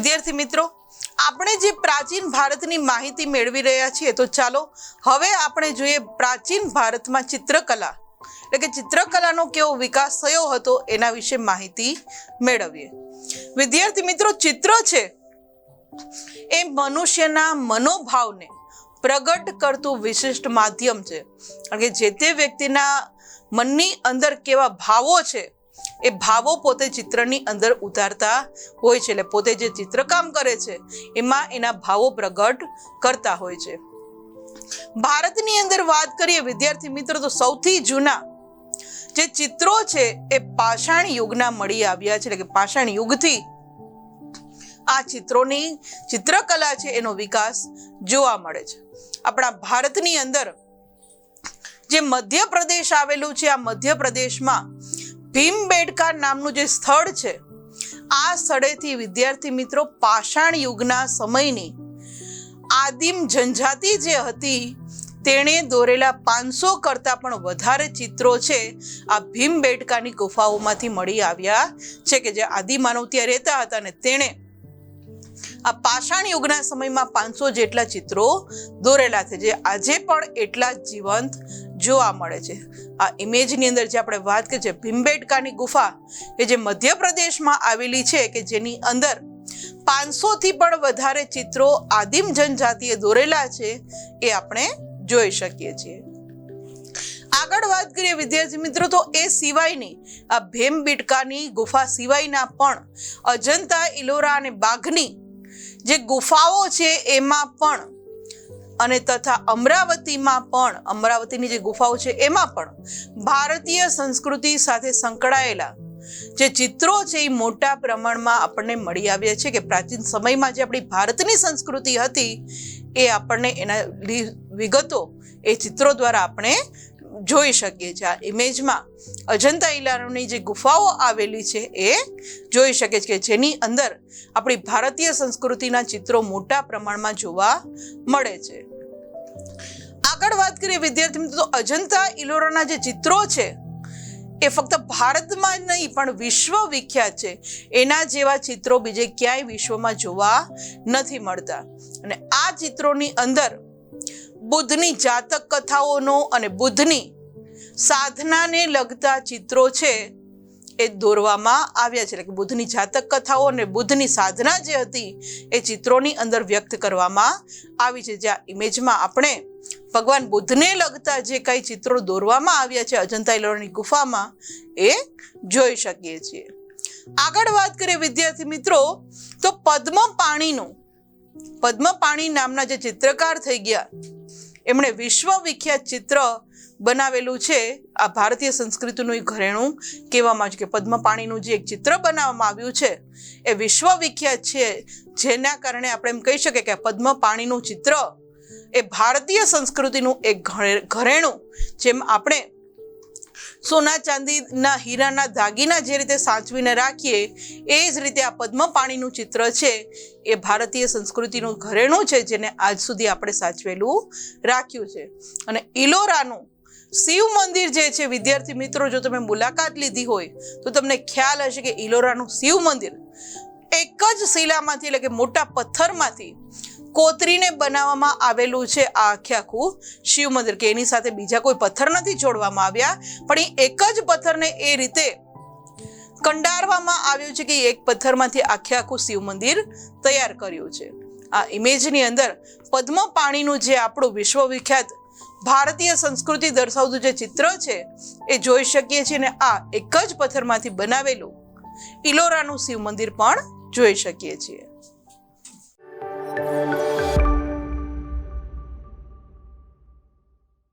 વિદ્યાર્થી મિત્રો, આપણે જે પ્રાચીન ભારતની માહિતી મેળવી રહ્યા છીએ, તો ચાલો હવે આપણે જોઈએ પ્રાચીન ભારતમાં ચિત્રકલા એટલે કે ચિત્રકલાનો કેવો વિકાસ થયો હતો એના વિશે માહિતી મેળવીએ. વિદ્યાર્થી મિત્રો, ચિત્ર છે એ મનુષ્યના મનોભાવને પ્રગટ કરતું વિશિષ્ટ માધ્યમ છે. કારણ કે જે તે વ્યક્તિના મનની અંદર કેવા ભાવો છે એ ભાવો પોતે ચિત્રની અંદર ઉતારતા હોય છે. એટલે પોતે જે ચિત્રકામ કરે છે એમાં એના ભાવો પ્રગટ કરતા હોય છે. ભારતની અંદર વાત કરીએ વિદ્યાર્થી મિત્રો, તો સૌથી જૂના જે ચિત્રો છે એ પાષાણ યુગના મળી આવ્યા છે. એટલે કે પાષાણ યુગથી આ ચિત્રોની ચિત્રકલા છે એનો વિકાસ જોવા મળે છે. આપણા ભારતની અંદર જે મધ્યપ્રદેશ આવેલું છે, આ મધ્યપ્રદેશમાં ભીમબેટકા નામનું જે સ્થળ છે, આ સ્થળેથી વિદ્યાર્થી મિત્રો પાષાણ યુગના સમયની આદિમ જનજાતિ જે હતી તેણે દોરેલા 500 કરતાં પણ વધારે ચિત્રો છે આ ભીમબેટકાની ગુફાઓમાંથી મળી આવ્યા છે. કે જે આદિમાનવ ત્યાં રહેતા હતા અને તેણે આ પાષાણ યુગના સમયમાં 500 જેટલા ચિત્રો દોરેલા છે, જે આજે પણ એટલા જ જીવંત જોવા મળે છે. આ ઇમેજની અંદર જે આપણે વાત કરીએ છીએ ભીમબેટકાની ગુફા કે જે મધ્યપ્રદેશમાં આવેલી છે, કે જેની અંદર 500 થી પણ વધારે ચિત્રો આદિમ જનજાતિએ દોરેલા છે, એ આપણે જોઈ શકીએ છીએ. આગળ વાત કરીએ વિદ્યાર્થી મિત્રો, તો એ સિવાયની આ ભીમબેટકાની ગુફા સિવાયના પણ અજંતા, ઇલોરા અને બાઘની જે ગુફાઓ છે એમાં પણ અને તથા અમરાવતીમાં પણ, અમરાવતીની જે ગુફાઓ છે એમાં પણ ભારતીય સંસ્કૃતિ સાથે સંકળાયેલા જે ચિત્રો છે એ મોટા પ્રમાણમાં આપણને મળી આવ્યા છે. કે પ્રાચીન સમયમાં જે આપણી ભારતની સંસ્કૃતિ હતી એ આપણને એના વિગતો એ ચિત્રો દ્વારા આપણે જોઈ શકીએ છીએ. આ ઇમેજમાં અજંતા ઇલોરાની જે ગુફાઓ આવેલી છે એ જોઈ શકીએ છીએ, કે જેની અંદર આપણી ભારતીય સંસ્કૃતિના ચિત્રો મોટા પ્રમાણમાં જોવા મળે છે. આગળ વાત કરીએ વિદ્યાર્થી મિત્રો, તો અજંતા ઇલોરાના જે ચિત્રો છે એ ફક્ત ભારતમાં જ નહીં પણ વિશ્વ વિખ્યાત છે. એના જેવા ચિત્રો બીજે ક્યાંય વિશ્વમાં જોવા નથી મળતા. અને આ ચિત્રોની અંદર બુદ્ધની જાતક કથાઓનો અને બુદ્ધની સાધનાને લગતા ચિત્રો છે એ દોરવામાં આવ્યા છે. એટલે કે બુદ્ધની જાતક કથાઓ અને બુદ્ધની સાધના જે હતી એ ચિત્રોની અંદર વ્યક્ત કરવામાં આવી છે. જ્યાં ઇમેજમાં આપણે ભગવાન બુદ્ધને લગતા જે કઈ ચિત્રો દોરવામાં આવ્યા છે અજંતા ઇલોરાની ગુફામાં એ જોઈ શકીએ છીએ. આગળ વાત કરીએ વિદ્યાર્થી મિત્રો, તો પદ્મપાણી નામના જે ચિત્રકાર થઈ ગયા, એમણે વિશ્વ વિખ્યાત ચિત્ર બનાવેલું છે. આ ભારતીય સંસ્કૃતિનું એક ઘરેણું કહેવામાં આવે છે. કે પદ્મપાણીનું જે એક ચિત્ર બનાવવામાં આવ્યું છે એ વિશ્વ વિખ્યાત છે, જેના કારણે આપણે એમ કહી શકીએ કે પદ્મપાણીનું ચિત્ર એ ભારતીય સંસ્કૃતિનું એક ઘરેણું, જેમ આપણે સોના ચાંદીના હીરાના દાગીના જે રીતે સાચવીને રાખીએ એ જ રીતે આ પદ્મપાણીનું ચિત્ર છે એ ભારતીય સંસ્કૃતિનું ઘરેણું છે, જેને આજ સુધી આપણે સાચવેલું રાખ્યું છે. અને ઇલોરાનું શિવ મંદિર જે છે વિદ્યાર્થી મિત્રો, જો તમે મુલાકાત લીધી હોય તો તમને ખ્યાલ હશે કે ઇલોરાનું શિવ મંદિર એક જ શિલામાંથી એટલે કે મોટા પથ્થરમાંથી કોતરીને બનાવવામાં આવેલું છે. આ આખું શિવ મંદિર કે એની સાથે બીજા કોઈ પથ્થર નથી જોડવામાં આવ્યા, પણ એ એક જ પથ્થરને એ રીતે કંડારવામાં આવ્યું છે કે એક પથ્થરમાંથી આખું શિવ મંદિર તૈયાર કર્યું છે. આ ઇમેજની અંદર પદ્મપાણીનું જે આપણું વિશ્વવિખ્યાત ભારતીય સંસ્કૃતિ દર્શાવતું જે ચિત્ર છે એ જોઈ શકીએ છીએ. અને આ એક જ પથ્થરમાંથી બનાવેલું ઇલોરાનું શિવ મંદિર પણ જોઈ શકીએ છીએ.